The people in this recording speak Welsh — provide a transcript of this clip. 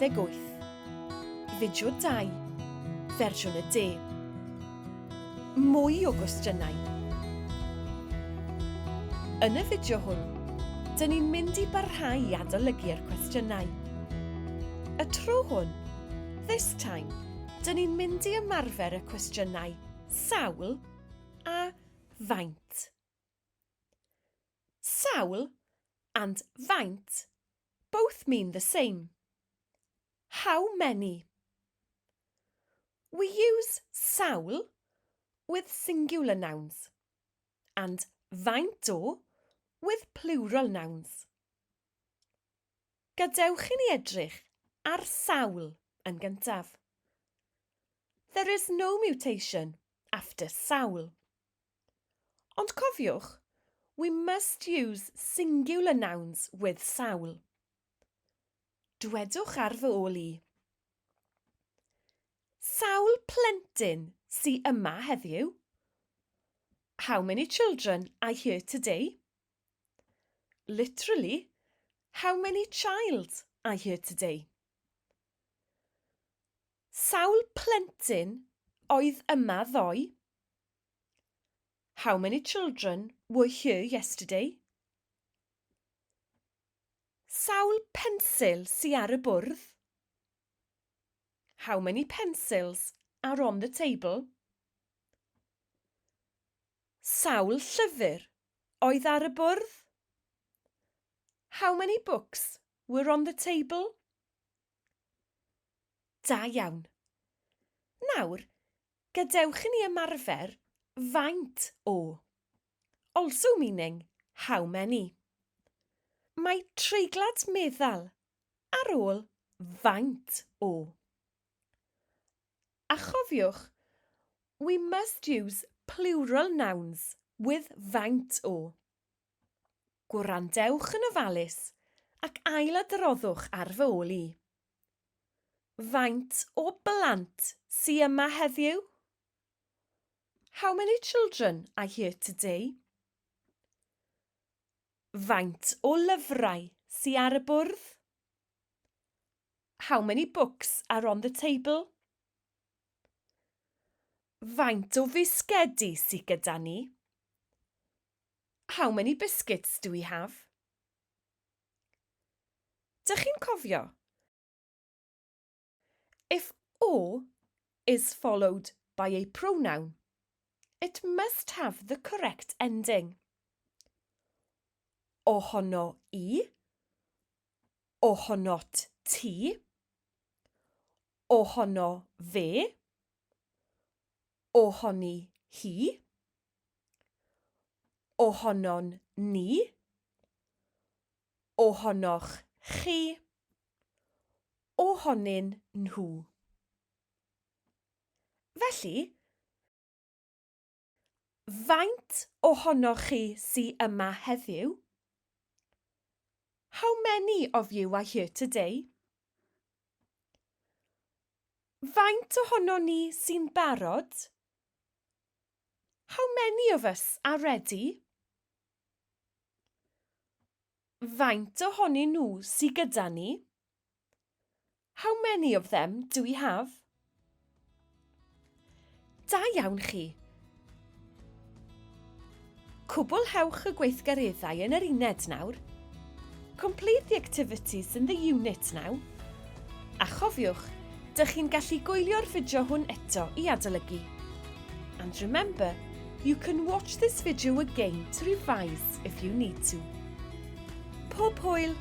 28. Fideo 2. Fersiwn y de. Mwy o gwestiynau. Yn y fideo hwn, dyn ni'n mynd i barhau i adolygu'r cwestiynau. Y tro hwn, this time, dyn ni'n mynd i ymarfer y cwestiynau sawl a faint. Sawl and faint both mean the same. How many? We use sawl with singular nouns and faint o with plural nouns. Gadewch i ni edrych ar sawl yn gyntaf. There is no mutation after sawl. Ond cofiwch, we must use singular nouns with sawl. Dwedwch ar fy ôl i. Sawl plentyn sy yma heddiw? How many children are here today? Literally, how many child are here today? Sawl plentyn oedd yma ddoe? How many children were here yesterday? Sawl pensil sy ar y bwrdd? How many pencils are on the table? Sawl llyfr oedd ar y bwrdd? How many books were on the table? Da iawn. Nawr, gadewch i ni ymarfer faint o. Also meaning how many. Mae treiglad meddal ar ôl faint o. A chofiwch, we must use plural nouns with faint o. Gwrandewch yn ofalus ac ailadroddwch ar fy ôl i. Faint o blant sy yma heddiw? How many children are here today? Faint o lyfrau sy ar y bwrdd? How many books are on the table? Faint o fisgedi sy gyda ni? How many biscuits do we have? Dych chi'n cofio? If o is followed by a pronoun, it must have the correct ending. Ohono I, ohonot ti, ohono fe, ohoni hi, ohonon ni, ohonoch chi, ohonyn nhw. Felly, faint ohonoch chi sy yma heddiw? How many of you are here today? Faint ohono ni sy'n barod? How many of us are ready? Faint ohonyn nhw sy gyda ni? How many of them do we have? Da iawn chi. Cwblhewch y gweithgareddau yn yr uned nawr. Complete the activities in the unit now. A chofiwch, dych chi'n gallu gwylio'r fideo hwn eto i adolygu. And remember, you can watch this video again to revise if you need to. Pob hwyl!